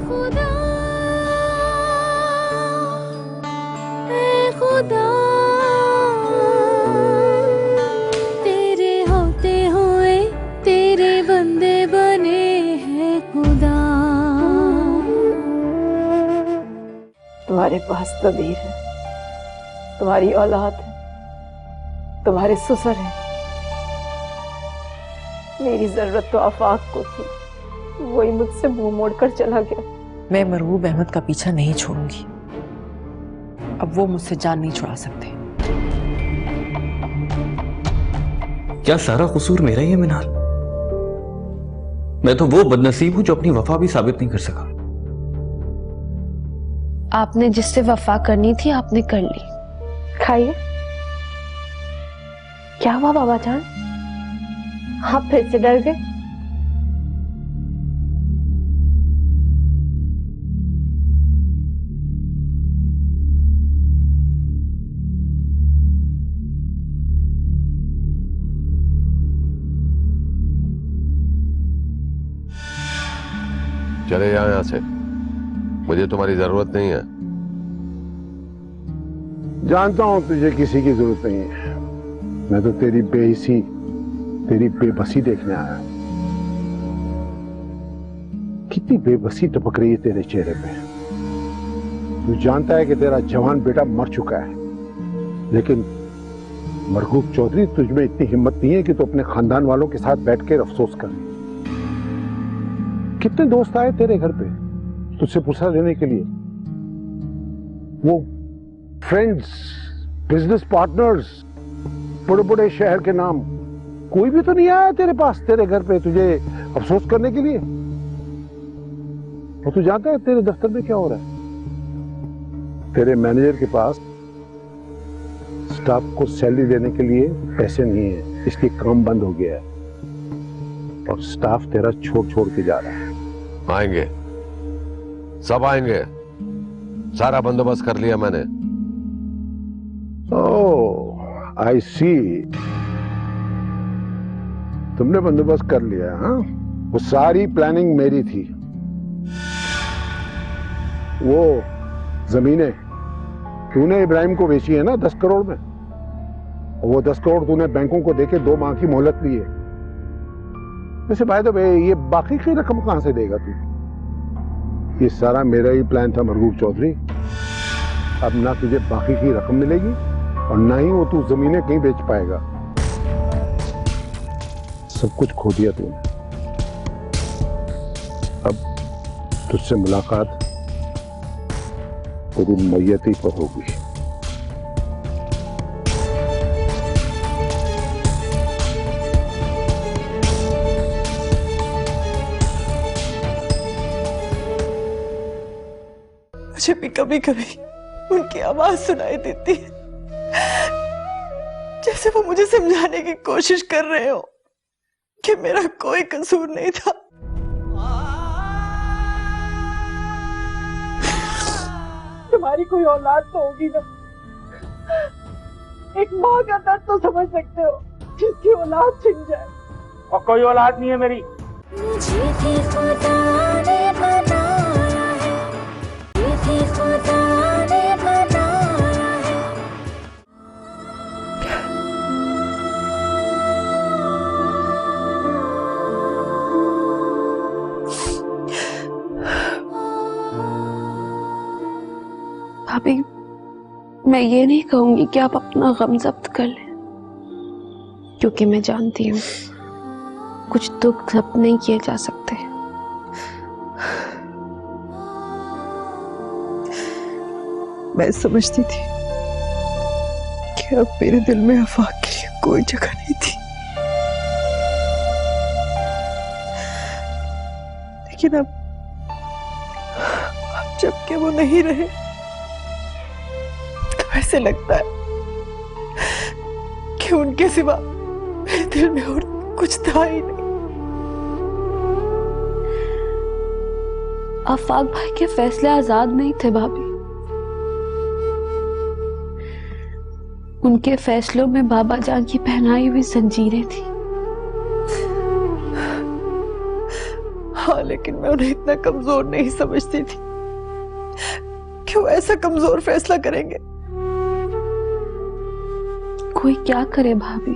खुदा, ऐ खुदा, तेरे होते हुए तेरे बंदे बने हैं खुदा। तुम्हारे पास तबीर है, तुम्हारी औलाद है, तुम्हारे ससुर है। मेरी जरूरत तो आफाक को थी, वही मुझसे मुंह मोड़कर चला गया। मैं मरहूब अहमद का पीछा नहीं छोड़ूंगी। अब वो मुझसे जान नहीं छुड़ा सकते। क्या सारा कसूर मेरा ही है मिनाल? मैं तो वो बदनसीब हूं जो अपनी वफा भी साबित नहीं कर सका। आपने जिससे वफा करनी थी आपने कर ली। खाइए। क्या हुआ बाबा जान, आप फिर से डर गए? चले जाओ यहां से, मुझे तुम्हारी जरूरत नहीं है। जानता हूं तुझे किसी की जरूरत नहीं है। मैं तो तेरी बेहिसी, तेरी बेबसी देखने आया। कितनी बेबसी टपक रही है तेरे चेहरे पे। तू जानता है कि तेरा जवान बेटा मर चुका है, लेकिन मरगूब चौधरी, तुझमें इतनी हिम्मत नहीं है कि तू अपने खानदान वालों के साथ बैठ कर अफसोस कर। कितने दोस्त आए तेरे घर पे तुझसे पूछा लेने के लिए, वो फ्रेंड्स, बिजनेस पार्टनर्स, बड़े बड़े शहर के नाम, कोई भी तो नहीं आया तेरे पास, तेरे घर पे तुझे अफसोस करने के लिए। और तू जानता है तेरे दफ्तर में क्या हो रहा है? तेरे मैनेजर के पास स्टाफ को सैलरी देने के लिए पैसे नहीं है, इसलिए काम बंद हो गया है और स्टाफ तेरा छोड़ छोड़ के जा रहा है। आएंगे, सब आएंगे, सारा बंदोबस्त कर लिया मैंने। ओह, आई सी, तुमने बंदोबस्त कर लिया। हाँ, वो सारी प्लानिंग मेरी थी। वो जमीनें तूने इब्राहिम को बेची है ना 10 करोड़ में, और वो 10 करोड़ तूने बैंकों को देके 2 माह की मोहलत ली है। वैसे भाई तो ये बाकी की रकम कहां से देगा तू? ये सारा मेरा ही प्लान था मरगूब चौधरी। अब ना तुझे बाकी की रकम मिलेगी और ना ही वो तू जमीनें कहीं बेच पाएगा। सब कुछ खो दिया तूने। अब तुझसे मुलाकात तेरी मैयत ही पर होगी। मुझे भी कभी कभी उनकी आवाज सुनाई देती है, जैसे वो मुझे समझाने की कोशिश कर रहे हो कि मेरा कोई कसूर नहीं था। तुम्हारी कोई औलाद तो होगी ना, एक माँ का दर्द तो समझ सकते हो, जिसकी औलाद छिन जाए। और कोई औलाद नहीं है मेरी। मुझे भी खुदा ने बनाया है, मुझे खुदा ने बनाया है। भाभी, मैं ये नहीं कहूंगी कि आप अपना गम जब्त कर लें, क्योंकि मैं जानती हूँ कुछ दुख जब्त नहीं किए जा सकते। मैं समझती थी कि अब मेरे दिल में आफाक के लिए कोई जगह नहीं थी, लेकिन अब जबकि वो नहीं रहे तो ऐसे लगता है कि उनके सिवा मेरे दिल में और कुछ था ही नहीं। आफाक भाई के फैसले आजाद नहीं थे भाभी, उनके फैसलों में बाबा जान की पहनाई हुई जंजीरें थी। हाँ, लेकिन मैं उन्हें इतना कमजोर नहीं समझती थी कि वो ऐसा कमजोर फैसला करेंगे। कोई क्या करे भाभी,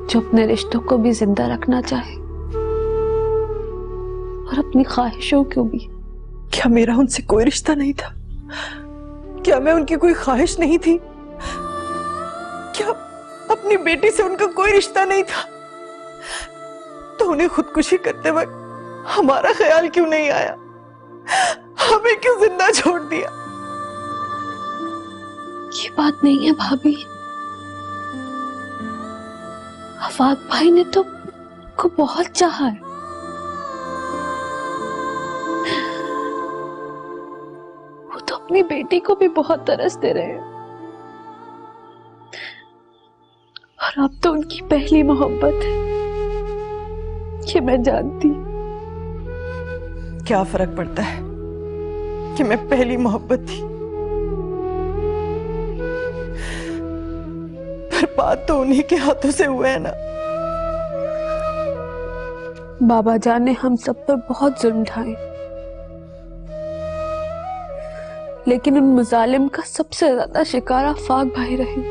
जो अपने रिश्तों को भी जिंदा रखना चाहे और अपनी ख्वाहिशों को भी। क्या मेरा उनसे कोई रिश्ता नहीं था? क्या मैं उनकी कोई ख्वाहिश नहीं थी? क्या अपनी बेटी से उनका कोई रिश्ता नहीं था? तो उन्हें खुदकुशी करते वक्त हमारा ख्याल क्यों नहीं आया? हमें क्यों जिंदा छोड़ दिया? ये बात नहीं है भाभी, आफाक भाई ने तो को बहुत चाहा है। वो तो अपनी बेटी को भी बहुत तरसते रहे हैं, और अब तो उनकी पहली मोहब्बत है, ये मैं जानती। क्या फर्क पड़ता है कि मैं पहली मोहब्बत थी? पर बात तो उन्हीं के हाथों से हुआ है ना। बाबा जान ने हम सब पर बहुत जुल्म ढाए, लेकिन उन मुजालिम का सबसे ज्यादा शिकार आफाक भाई रहे।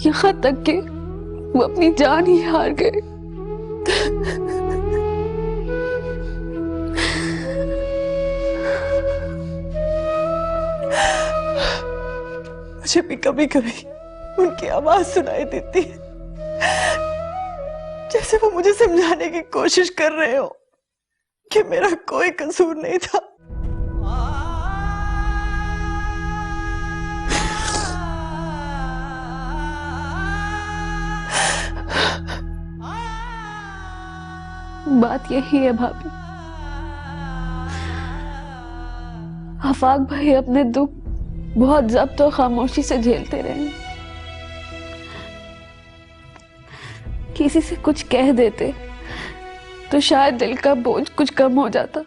यहां तक कि वो अपनी जान ही हार गए। मुझे भी कभी कभी उनकी आवाज सुनाई देती है, जैसे वो मुझे समझाने की कोशिश कर रहे हो कि मेरा कोई कसूर नहीं था। बात यही है भाभी, आफाक भाई अपने दुख बहुत जब्त और खामोशी से झेलते रहे। किसी से कुछ कह देते तो शायद दिल का बोझ कुछ कम हो जाता,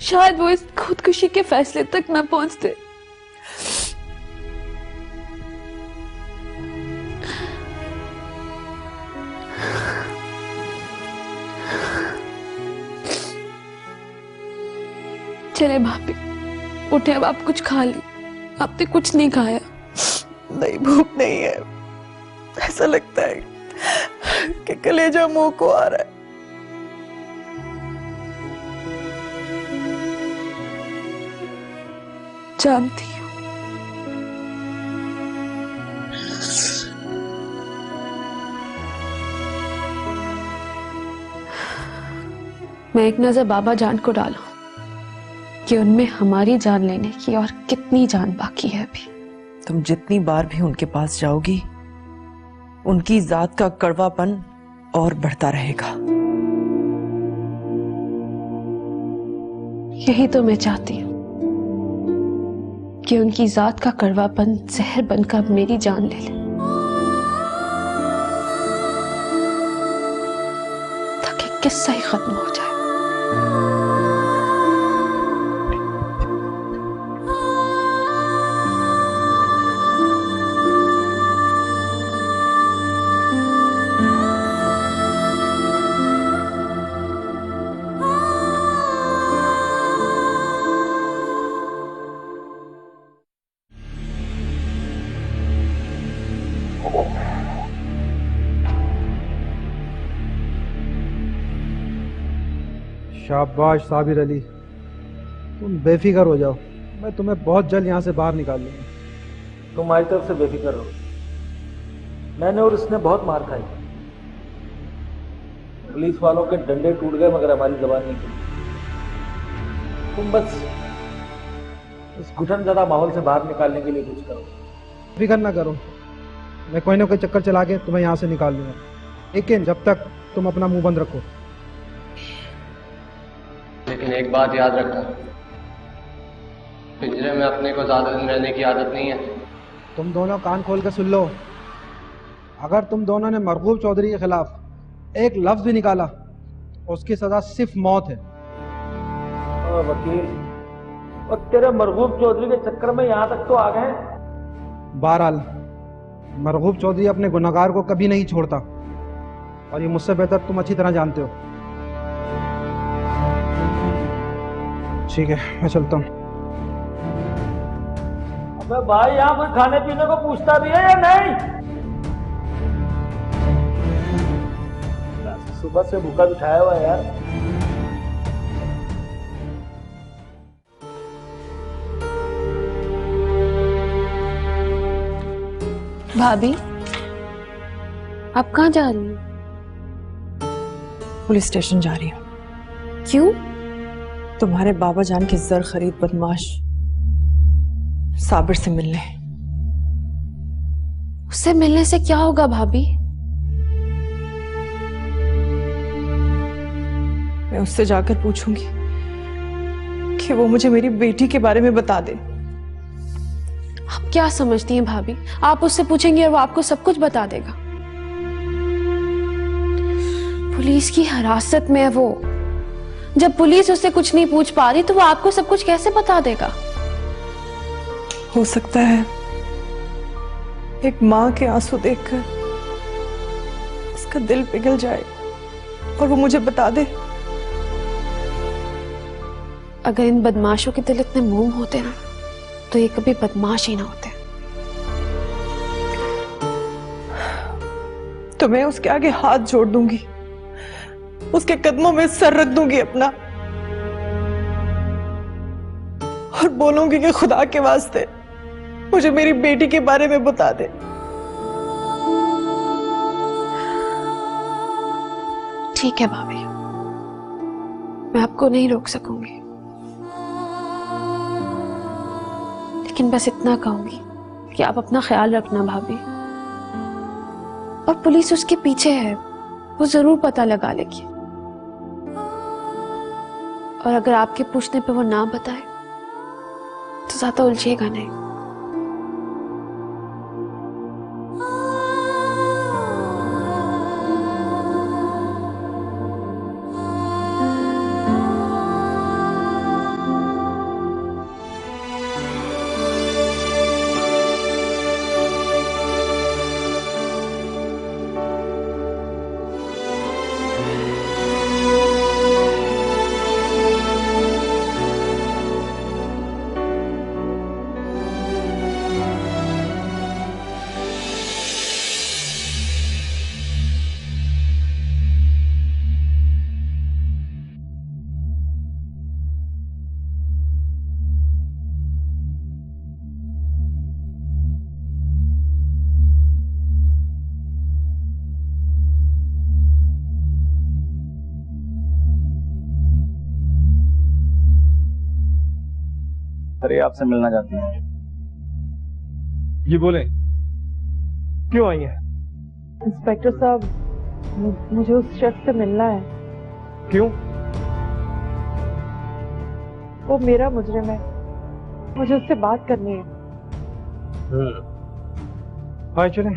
शायद वो इस खुदकुशी के फैसले तक न पहुंचते। चले भाभी, उठे, अब आप कुछ खा ली। आपने कुछ नहीं खाया। नहीं, भूख नहीं है। ऐसा लगता है कि कलेजा मुंह को आ रहा है। जानती हूँ। मैं एक नजर बाबा जान को डालूं कि उनमें हमारी जान लेने की और कितनी जान बाकी है अभी। तुम जितनी बार भी उनके पास जाओगी, उनकी जात का कड़वापन और बढ़ता रहेगा। यही तो मैं चाहती हूँ कि उनकी जात का कड़वापन जहर बनकर मेरी जान ले ले, ताकि किस्सा ही खत्म हो जाए। शाबाश साबिर अली, तुम बेफिक्र हो जाओ, मैं तुम्हें बहुत जल्द यहाँ से बाहर निकाल लूंगा। तुम्हारी तरफ से बेफिक्र रहो। मैंने और इसने बहुत मार खाई, पुलिस वालों के डंडे टूट गए मगर हमारी जबान नहीं खुली। तुम बस इस घुटनज़दा माहौल से बाहर निकालने के लिए कुछ करो। फिक्र ना करो, मैं कोई ना कोई चक्कर चला के तुम्हें यहाँ से निकाल लूंगा, लेकिन जब तक तुम अपना मुंह बंद रखो। लेकिन एक बात याद रखना, पिंजरे में अपने को ज्यादा दिन रहने की आदत नहीं है। तुम दोनों कान खोल के सुन लो, अगर तुम दोनों ने मरगूब चौधरी के खिलाफ एक लफ्ज भी निकाला, उसकी सजा सिर्फ मौत है। वकील, और तेरे मरगूब चौधरी के चक्कर में यहाँ तक तो आ गए। बहरहाल मरगूब चौधरी अपने गुनहगार को कभी नहीं छोड़ता, और ये मुझसे बेहतर तुम अच्छी तरह जानते हो। ठीक है, मैं चलता हूँ। अबे भाई, यहाँ कोई खाने पीने को पूछता भी है या नहीं? सुबह से भूखा बिठाया हुआ है यार। भाभी, आप कहाँ जा रही हो? पुलिस स्टेशन जा रही हूँ। क्यों? तुम्हारे बाबा जान के जर खरीद बदमाश साबिर से मिलने। उससे मिलने से क्या होगा भाभी? मैं उससे जाकर पूछूंगी कि वो मुझे मेरी बेटी के बारे में बता दे। आप क्या समझती हैं भाभी? आप उससे पूछेंगे और वो आपको सब कुछ बता देगा। पुलिस की हिरासत में है वो। जब पुलिस उससे कुछ नहीं पूछ पा रही तो वो आपको सब कुछ कैसे बता देगा? हो सकता है एक माँ के आंसू देखकर उसका दिल पिघल जाए और वो मुझे बता दे। अगर इन बदमाशों के दिल इतने मोम होते ना तो ये कभी बदमाश ही ना होते। तो मैं उसके आगे हाथ जोड़ दूंगी, उसके कदमों में सर रख दूंगी अपना, और बोलूंगी कि खुदा के वास्ते मुझे मेरी बेटी के बारे में बता दे। ठीक है भाभी, मैं आपको नहीं रोक सकूंगी, लेकिन बस इतना कहूंगी कि आप अपना ख्याल रखना भाभी। और पुलिस उसके पीछे है, वो जरूर पता लगा लेगी। और अगर आपके पूछने पे वो ना बताए तो ज्यादा उलझेगा नहीं। अरे, आपसे मिलना चाहती हूँ। जी बोले, क्यों आई है? इंस्पेक्टर साहब, मुझे उस शख्स से मिलना है। क्यों? वो मेरा मुजरिम है, मुझे उससे बात करनी है। आए चलें।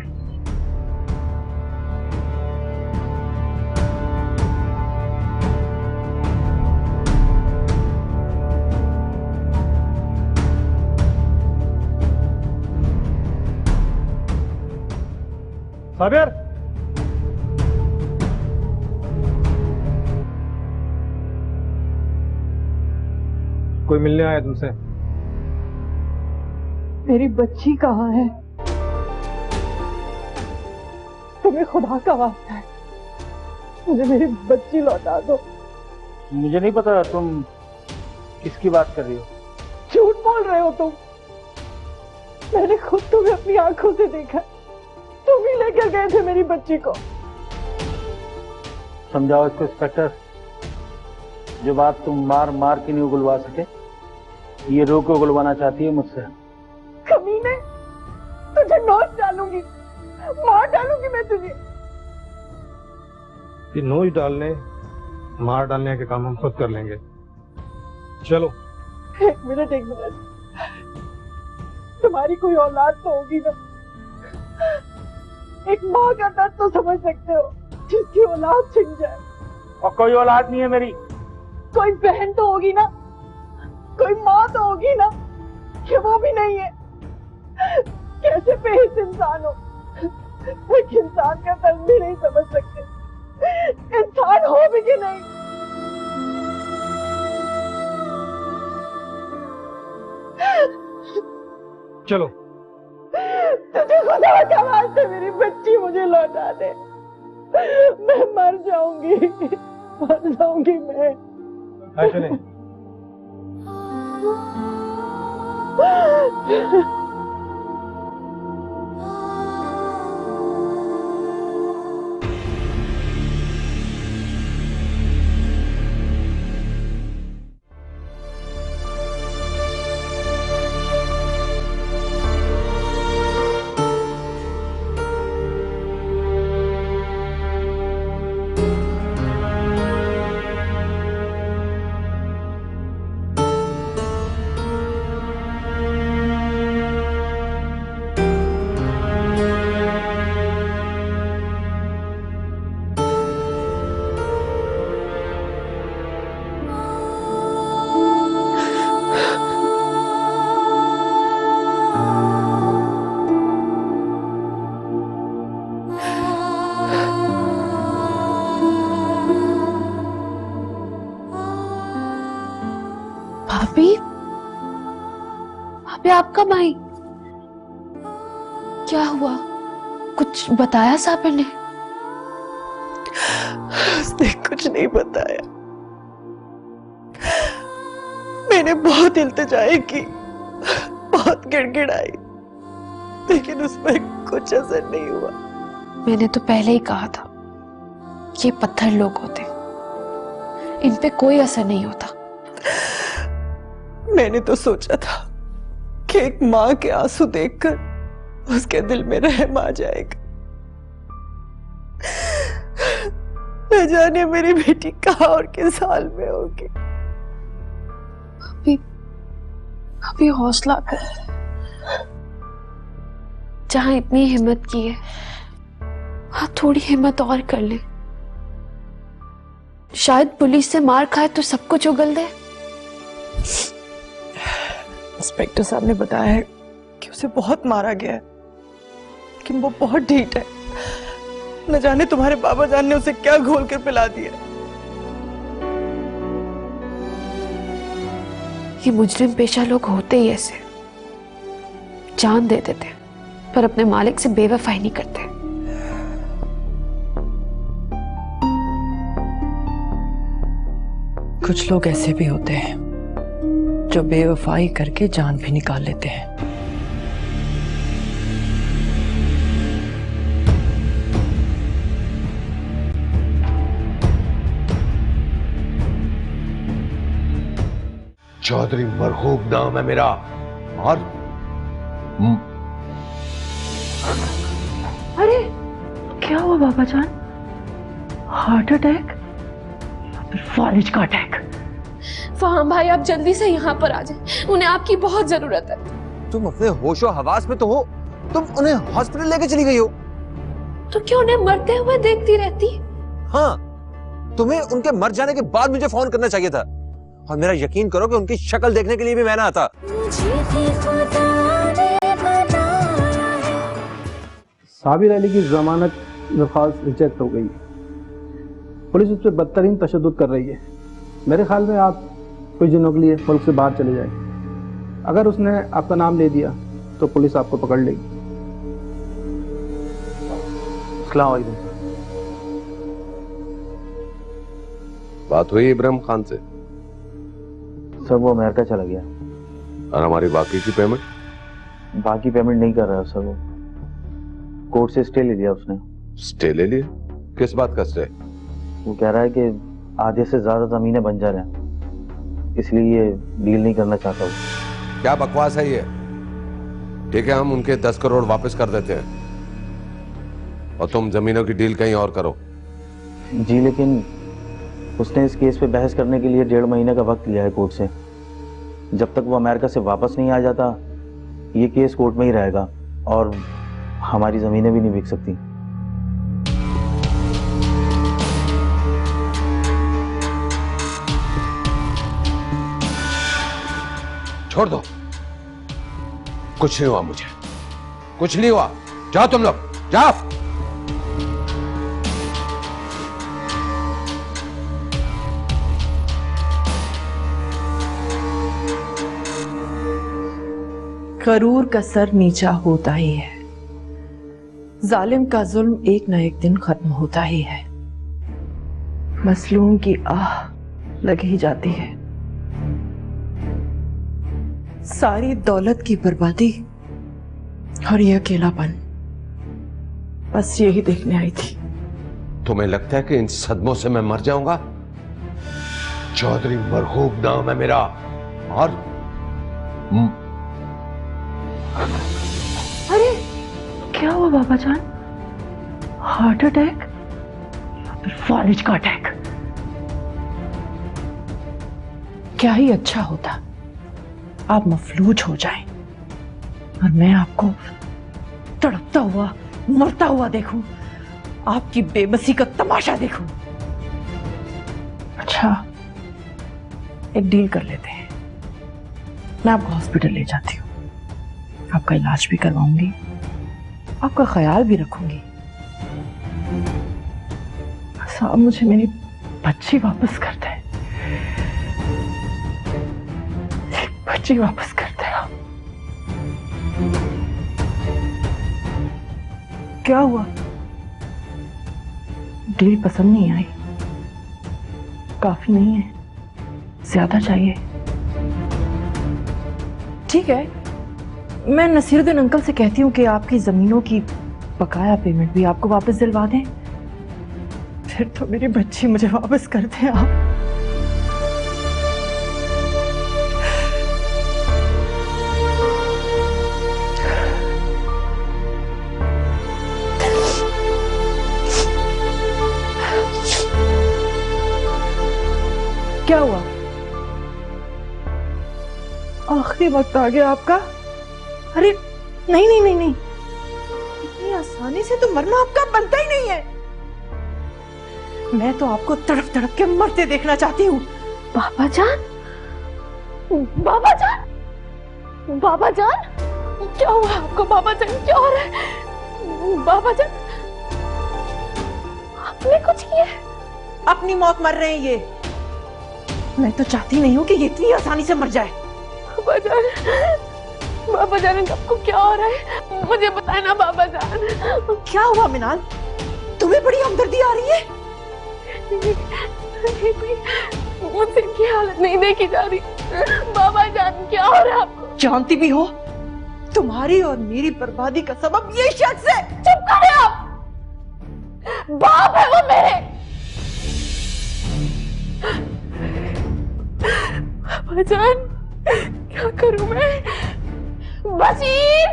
साबिर, कोई मिलने आया तुमसे? मेरी बच्ची कहाँ है? तुम्हें खुदा का वास्ता है, मुझे मेरी बच्ची लौटा दो। मुझे नहीं पता तुम किसकी बात कर रही हो। झूठ बोल रहे हो तुम। मैंने खुद तुम्हें अपनी आंखों से देखा। तुम ही लेकर गए थे मेरी बच्ची को। समझाओ इसको इंस्पेक्टर। जो बात तुम मार मार के नहीं उगलवा सके, ये रो के उगलवाना चाहती है मुझसे। कमीने, तुझे नोच डालूंगी, मार डालूंगी मैं तुझे। ये नोच डालने मार डालने के काम हम खुद कर लेंगे। चलो। एक मिनट, तुम्हारी कोई औलाद तो होगी ना? एक माँ का दर्द तो समझ सकते हो, जिसकी औलाद छिन जाए। और कोई औलाद नहीं है मेरी। कोई बहन तो होगी ना, कोई माँ तो होगी ना, कि वो भी नहीं है? कैसे बेहिस इंसान हो, एक इंसान का दर्द भी नहीं समझ सकते, इंसान हो भी कि नहीं। चलो तुझे खुदा का वास्ते मेरी बच्ची मुझे लौटा दे, मैं मर जाऊंगी मैं। चले। भाभी, भाभी आप कब आई? क्या हुआ? कुछ बताया साबिर ने? उसने कुछ नहीं बताया। मैंने बहुत इल्तिजाएं की, बहुत गिड़गिड़ाई, लेकिन उस पर कुछ असर नहीं हुआ। मैंने तो पहले ही कहा था, ये पत्थर लोग होते, इन पे कोई असर नहीं होता। मैंने तो सोचा था कि एक माँ के आंसू देखकर उसके दिल में रहम आ जाएगा। न जाने मेरी बेटी कहाँ और किस हाल में होगी। अभी हौसला कर, जहां इतनी हिम्मत की है वहां थोड़ी हिम्मत और कर ले। शायद पुलिस से मार खाए तो सब कुछ उगल दे। इंस्पेक्टर साहब ने बताया है कि उसे बहुत मारा गया है, लेकिन वो बहुत ढीठ है। न जाने तुम्हारे बाबा जान ने उसे क्या घोल कर पिला दिया। ये मुजरिम पेशा लोग होते ही ऐसे, जान दे देते पर अपने मालिक से बेवफाई नहीं करते। कुछ लोग ऐसे भी होते हैं जो बेवफाई करके जान भी निकाल लेते हैं। चौधरी मरहूब नाम है मेरा। और अरे क्या हुआ बाबा जान? हार्ट अटैक या फिर फालिज का अटैक? फहाम भाई आप जल्दी से यहाँ पर आ जाएं, उन्हें आपकी बहुत जरूरत है। तुम अपने होशो हवास में तो हो, तुम उन्हें हॉस्पिटल लेके चली गई हो। तो क्यों उन्हें मरते हुए देखती रहती? हाँ, तुम्हें उनके मर जाने के बाद मुझे फोन करना चाहिए था, और मेरा यकीन करो कि उनकी शक्ल देखने के लिए भी मैं ना आता। साबिर अली की जमानत दरख्वास्त रिजेक्ट हो गई है। पुलिस उस पर बदतरीन तशद्दुद कर रही है। मेरे ख्याल में आप कुछ दिनों के लिए मुल्क से बाहर चले जाएं। अगर उसने आपका नाम ले दिया तो पुलिस आपको पकड़ लेगी। अस्सलाम वालेकुम। बात हुई इब्राहिम खान से? सर वो अमेरिका चला गया। और हमारी बाकी की पेमेंट? बाकी पेमेंट नहीं कर रहा सर, वो कोर्ट से स्टे ले लिया उसने। स्टे ले लिया? किस बात का स्टे? वो कह रहा है कि आधे से ज्यादा जमीनें बंजर हैं, इसलिए ये डील नहीं करना चाहता वो। क्या बकवास है ये? ठीक है, हम उनके 10 करोड़ वापस कर देते हैं और तुम जमीनों की डील कहीं और करो। जी लेकिन उसने इस केस पे बहस करने के लिए 1.5 महीने का वक्त लिया है कोर्ट से। जब तक वो अमेरिका से वापस नहीं आ जाता ये केस कोर्ट में ही रहेगा और हमारी जमीनें भी नहीं बिक सकती। छोड़ दो, कुछ नहीं हुआ मुझे, कुछ नहीं हुआ। जाओ तुम लोग। जा। गरूर का सर नीचा होता ही है, जालिम का जुल्म एक न एक दिन खत्म होता ही है, मसलूम की आह लग ही जाती है। सारी दौलत की बर्बादी और ये अकेलापन, बस यही देखने आई थी। तुम्हें लगता है कि इन सदमों से मैं मर जाऊंगा? चौधरी मरहूब नाम है मेरा, और अरे क्या हुआ बाबा जान? हार्ट अटैक या फिर फालिज का अटैक? क्या ही अच्छा होता आप मफलूज हो जाएं और मैं आपको तड़पता हुआ मरता हुआ देखूं, आपकी बेबसी का तमाशा देखूं। अच्छा, एक डील कर लेते हैं, मैं आपको हॉस्पिटल ले जाती हूँ, आपका इलाज भी करवाऊंगी, आपका ख्याल भी रखूंगी। साहब मुझे मेरी बच्ची वापस कर दे, बच्ची वापस कर दे आप। क्या हुआ? डील पसंद नहीं आई? काफी नहीं है, ज्यादा चाहिए? ठीक है, मैं नसीरुद्दीन अंकल से कहती हूँ कि आपकी जमीनों की बकाया पेमेंट भी आपको वापस दिलवा दें। फिर तो मेरी बच्ची मुझे वापस कर दें आप। क्या हुआ? आखिरी वक्त आ गया आपका? अरे नहीं नहीं नहीं नहीं, इतनी आसानी से तो मरना आपका बनता ही नहीं है। मैं तो आपको तड़प तड़प के मरते देखना चाहती हूँ। बाबा जान, बाबा जान, बाबा जान, क्या हुआ आपको? बाबा जान क्या हो रहा है? बाबा जान, आपने कुछ किया? अपनी मौत मर रहे हैं ये। मैं तो चाहती नहीं हूँ कि ये इतनी आसानी से मर जाए। बाबा जान, बाबा जान आपको क्या हो रहा है? मुझे बताए ना बाबा जान। क्या हुआ मिनाल? तुम्हें बड़ी हमदर्दी आ रही है? मुझसे की हालत नहीं देखी जा रही। बाबा जान क्या हो रहा है आपको? जानती भी हो, तुम्हारी और मेरी बर्बादी का सबब ये शख्स है। चुप करें आप, बाप है वो मेरे। बाबा जान क्या करूं मैं? बशीर,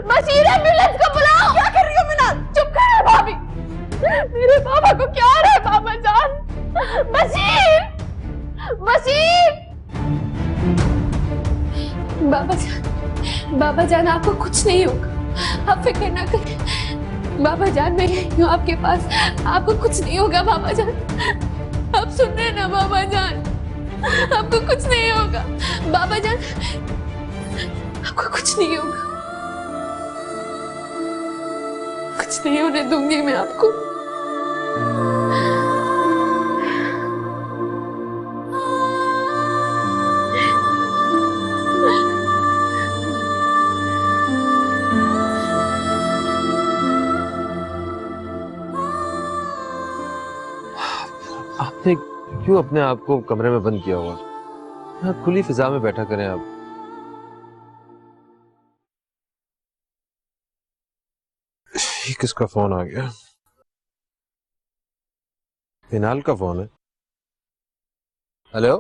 बशीर एम्बुलेंस को बुलाओ। क्या कर रही हो मिनाल? चुप करो भाभी, मेरे बाबा को क्या हो रहा है? बाबा जान, बशीर, बशीर। बाबा जान आपको कुछ नहीं होगा, आप फिक्र ना करें। बाबा जान मैं यही हूँ आपके पास, आपको कुछ नहीं होगा। बाबा जान आप सुन रहे ना? बाबा जान आपको कुछ नहीं होगा। बाबा जान आपको कुछ नहीं होगा, कुछ नहीं होने दूंगी मैं आपको। आपने क्यों अपने आप को कमरे में बंद किया हुआ? यहाँ खुली फिजा में बैठा करें आप। ये किसका फोन आ गया? मिनाल का फोन है। हेलो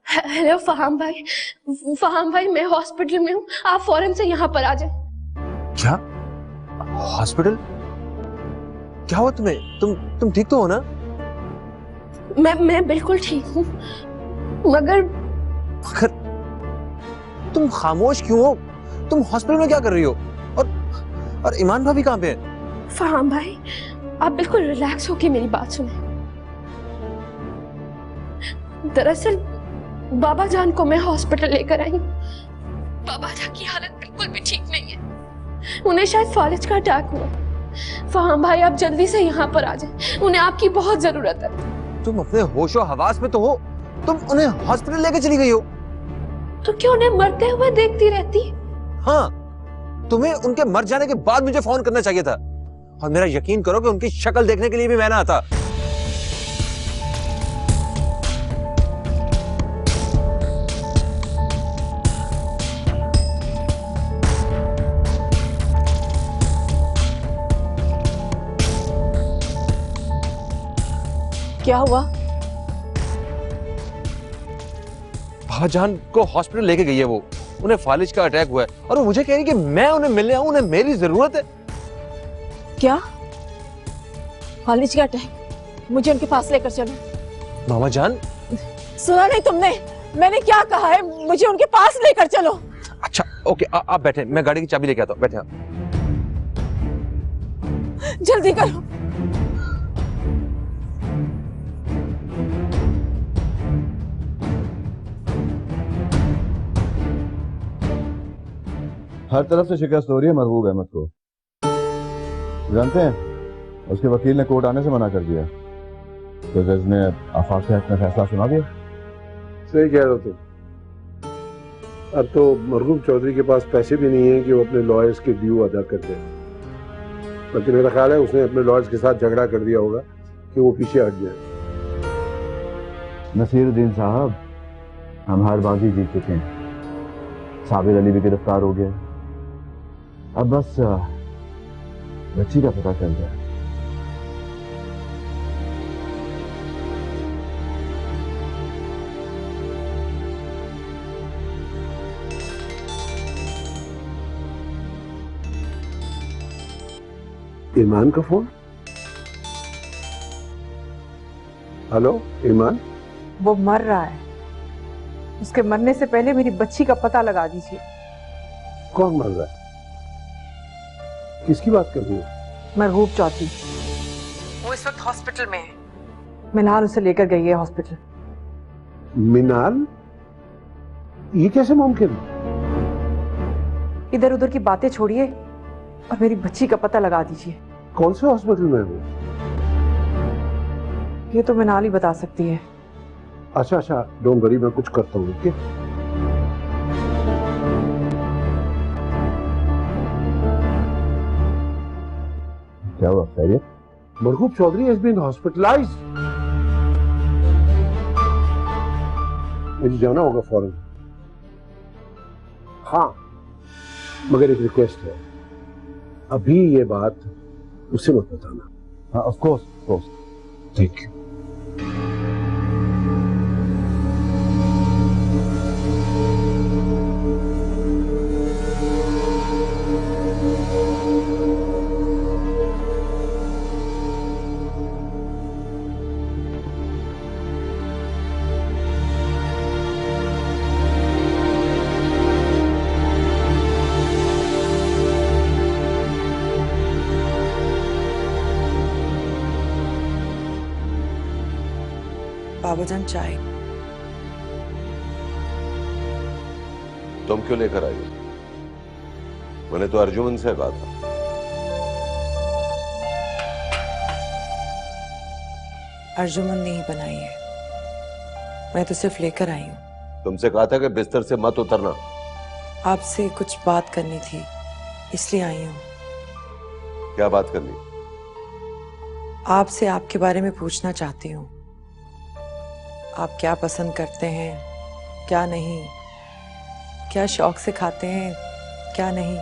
हेलो फहाम भाई, फहाम भाई मैं हॉस्पिटल में हूँ, आप फौरन से यहाँ पर आ जाए। क्या? हॉस्पिटल? क्या हुआ तुम्हें? तुम ठीक तो हो ना? मैं बिल्कुल ठीक हूँ, मगर तुम खामोश क्यों हो? तुम हॉस्पिटल में क्या कर रही हो? और ईमान भाभी कहाँ पे है? फहाम भाई आप बिल्कुल रिलैक्स होके मेरी बात सुने। दरअसल बाबा जान को मैं हॉस्पिटल लेकर आई हूँ। बाबा जान की हालत बिल्कुल भी ठीक नहीं है, उन्हें शायद फालिज का अटैक हुआ। फहाम भाई आप जल्दी से यहाँ पर आ जाएं, उन्हें आपकी बहुत जरूरत है। तुम अपने होशो हवास में तो हो, तुम उन्हें हॉस्पिटल लेके चली गई हो। तो क्या उन्हें मरते हुए देखती रहती? हाँ, तुम्हें उनके मर जाने के बाद मुझे फोन करना चाहिए था, और मेरा यकीन करो कि उनकी शक्ल देखने के लिए भी मैं ना आता। क्या हुआ? भाजान को हॉस्पिटल लेके गई है वो, उन्हें फालिज का अटैक हुआ है और वो मुझे कह रही कि मैं उन्हें मिलने आऊं, उन्हें मेरी जरूरत है। क्या? फालिज का अटैक? मुझे उनके पास लेकर चलो। मामा जान, सुना नहीं तुमने? मैंने क्या कहा है? मुझे उनके पास लेकर चलो। अच्छा ओके, आप बैठे, मैं गाड़ी की चाबी लेके आता हूँ, बैठे आप। जल्दी करो। हर तरफ से शिकस्त हो रही है महबूब अहमद को। जानते हैं, उसके वकील ने कोर्ट आने से मना कर दिया, तो जज ने आफाक के हक में फैसला सुना दिया। सही कह रहे हो तुम। अब तो मरहूम चौधरी के पास पैसे भी नहीं है कि वो अपने लॉयर्स के ड्यू अदा कर दे, बल्कि मेरा ख्याल है उसने अपने लॉयर्स के साथ झगड़ा कर दिया होगा कि वो पीछे हट जाए। नसीरुद्दीन साहब, हम हार बाजी जीत चुके हैं। साबिर अली भी गिरफ्तार हो गया, अब बस बच्ची का पता चल जाए। ईमान का फोन? हेलो ईमान? वो मर रहा है, उसके मरने से पहले मेरी बच्ची का पता लगा दीजिए। कौन मर रहा है? किसकी बात कर रही हो? मरहूब चौधरी। वो इस वक्त हॉस्पिटल में है। मिनाल उसे लेकर गई है हॉस्पिटल। मिनाल? ये कैसे मुमकिन? इधर उधर की बातें छोड़िए और मेरी बच्ची का पता लगा दीजिए। कौन से हॉस्पिटल में है वो? ये तो मिनाल ही बता सकती है। अच्छा अच्छा, डोंट वरी, मैं कुछ करता हूँ। ओके? क्या हुआ, खैरियत? मरहूब चौधरी हैज बीन हॉस्पिटलाइज्ड। मुझे जाना होगा फौरन। हाँ, मगर एक रिक्वेस्ट है, अभी ये बात उसे मत बताना। हाँ, ऑफ कोर्स। ठीक है। बाबाजान चाय। तुम क्यों लेकर आई हो? मैंने तो अर्जुमन से कहा था। अर्जुमन ने ही बनाई है, मैं तो सिर्फ लेकर आई हूँ। तुमसे कहा था कि बिस्तर से मत उतरना। आपसे कुछ बात करनी थी, इसलिए आई हूँ। क्या बात करनी? आपसे आपके बारे में पूछना चाहती हूँ। आप क्या पसंद करते हैं, क्या नहीं, क्या शौक से खाते हैं, क्या नहीं,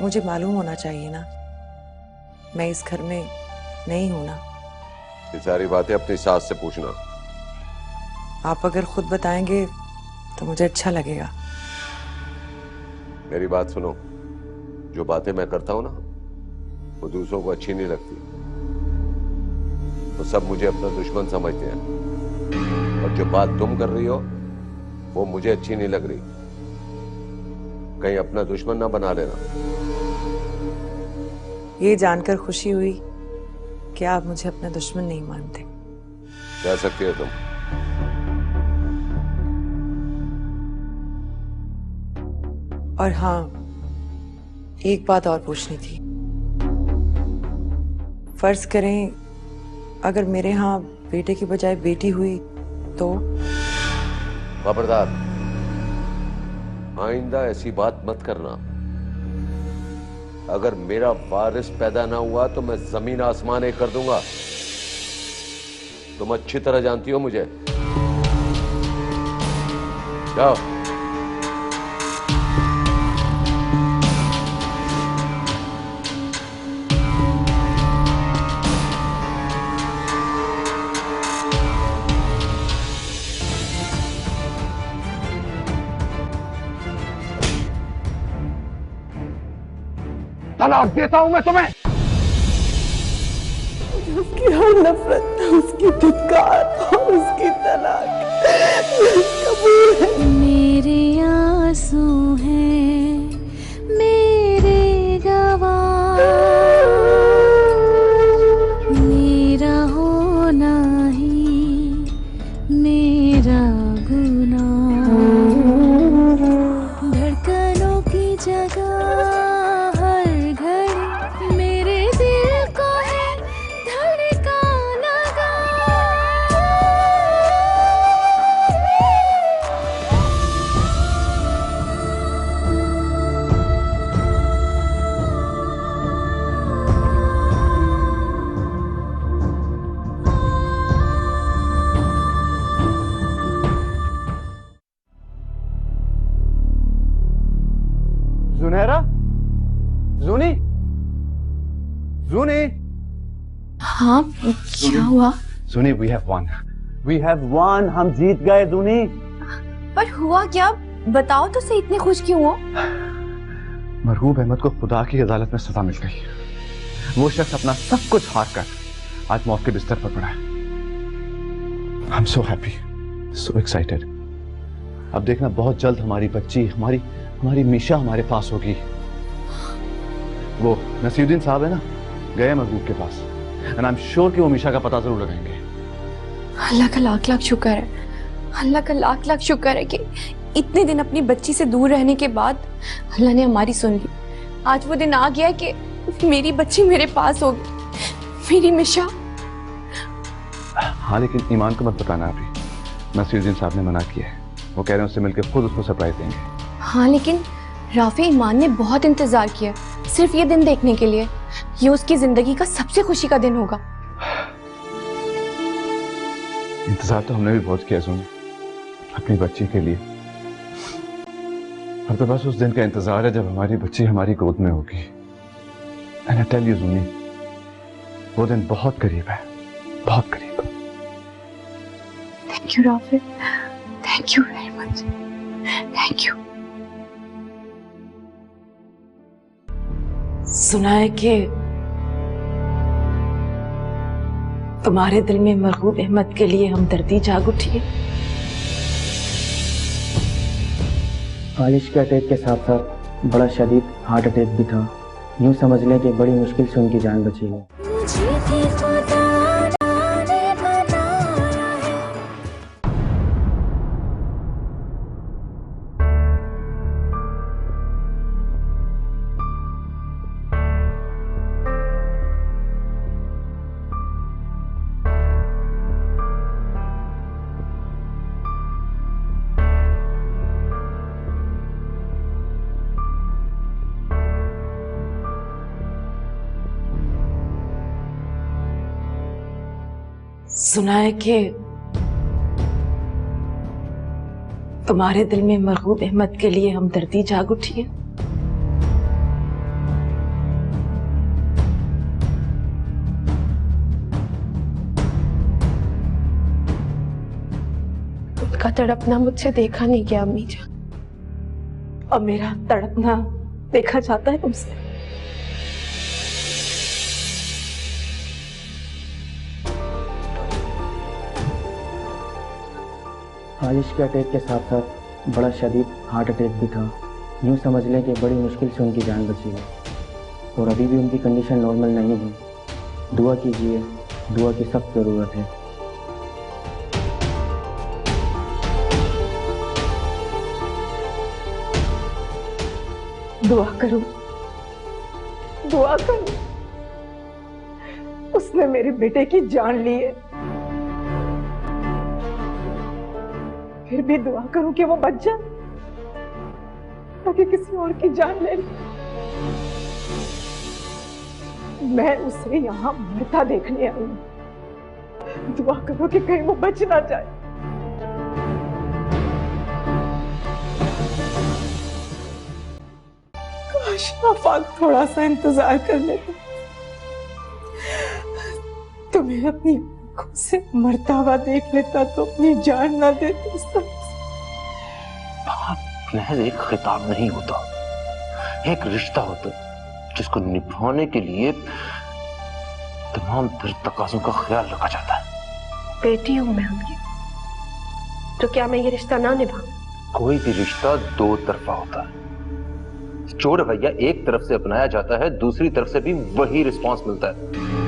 मुझे मालूम होना चाहिए ना। मैं इस घर में नहीं हूं ना। ये सारी बातें अपनी सास से पूछना। आप अगर खुद बताएंगे तो मुझे अच्छा लगेगा। मेरी बात सुनो, जो बातें मैं करता हूं ना, वो दूसरों को अच्छी नहीं लगती, तो सब मुझे अपना दुश्मन समझते हैं। और जो बात तुम कर रही हो वो मुझे अच्छी नहीं लग रही, कहीं अपना दुश्मन ना बना लेना। ये जानकर खुशी हुई कि आप मुझे अपना दुश्मन नहीं मानते। कह सकती हो तुम। और हाँ, एक बात और पूछनी थी। फर्ज करें अगर मेरे यहाँ बेटे की बजाय बेटी हुई तो? खबरदार, आइंदा ऐसी बात मत करना। अगर मेरा वारिस पैदा ना हुआ तो मैं जमीन आसमान एक कर दूंगा। तुम अच्छी तरह जानती हो मुझे। जाओ। तलाक देता हूं मैं तुम्हें। उसकी हर नफरत, उसकी धिक्कार और उसकी तलाक कबूल है। मेरे आंसू हैं मेरे गवाह, मेरा होना ही मेरा गुनाह। धड़कनों की जगह हर घड़ी मेरे दिल को है धड़काना गा। जुनैरा, जूनी, जूनी, हाँ, क्या हुआ? जूनी, वी हैव वन, हम जीत गए जूनी। पर हुआ क्या? बताओ तो सही, इतने खुश क्यों हो? मरहूम अहमद को खुदा की अदालत में सजा मिल गई। वो शख्स अपना सब कुछ हार कर आज मौत के बिस्तर पर पड़ा है। I am so happy, so excited. अब देखना बहुत जल्द हमारी बच्ची, हमारी मीशा हमारे पास होगी। वो नसीरुद्दीन साहब है ना, गए महबूब के पास, एंड आई एम श्योर कि वो मीशा का पता जरूर लगाएंगे। अल्लाह का लाख लाख शुक्र है, अल्लाह का लाख लाख शुक्र है कि इतने दिन अपनी बच्ची से दूर रहने के बाद अल्लाह ने हमारी सुन ली। आज वो दिन आ गया कि मेरी बच्ची मेरे पास होगी, मेरी मिशा। हाँ, लेकिन ईमान को मत बताना अभी। नसीरुद्दीन साहब ने मना किया है, वो कह रहे हैं उससे मिलकर खुद उसको सरप्राइज देंगे। हाँ, लेकिन राफी, ईमान ने बहुत इंतजार किया सिर्फ ये दिन देखने के लिए। ये उसकी जिंदगी का सबसे खुशी का दिन होगा। इंतजार तो हमने भी बहुत किया सुन, अपनी बच्ची के लिए। अब तो बस उस दिन का इंतजार है जब हमारी बच्ची हमारी गोद में होगी। एंड आई टेल यू जुनी, वो दिन बहुत करीब है, बहुत करीब। Thank you Rafi, thank you very much, thank you. सुना है कि तुम्हारे दिल में मरहूम अहमद के लिए हमदर्दी जाग उठी है। आलिश के अटैक के साथ साथ बड़ा शदीद हार्ट अटैक भी था। यूं समझ लें कि बड़ी मुश्किल से उनकी जान बची है। मुझे भी खुदा ने बनाया है। सुना है कि तुम्हारे दिल में मरहूम अहमद के लिए हमदर्दी जाग उठी है। उनका तड़पना मुझसे देखा नहीं गया अम्मी जान, और मेरा तड़पना देखा जाता है तुमसे। आलिश के अटैक के साथ साथ बड़ा शदीद हार्ट अटैक भी था। यूं समझ लें कि बड़ी मुश्किल से उनकी जान बची है और अभी भी उनकी कंडीशन नॉर्मल नहीं है। दुआ कीजिए, दुआ की सख्त ज़रूरत है। दुआ करो, दुआ करो। उसने मेरे बेटे की जान ली है। फिर भी दुआ करूं कि वो बच जाए, ताकि किसी और की जान ले ले। मैं उसे यहाँ मरता देखने आई हूं। दुआ करो कि कहीं वो बच ना जाए। काश आफाक थोड़ा सा इंतजार कर लेते, तुम्हें अपनी आंखों से मरता हुआ देख लेता तो अपनी जान ना देते उस तरह से। महज एक खिताब नहीं होता, एक रिश्ता होता जिसको निभाने के लिए तमाम तकाज़ों का ख्याल रखा जाता है। बेटी हूं मैं उनकी, तो क्या मैं ये रिश्ता ना निभाऊं? कोई भी रिश्ता दो तरफा होता है। जो रवैया एक तरफ से अपनाया जाता है, दूसरी तरफ से भी वही रिस्पॉन्स मिलता है।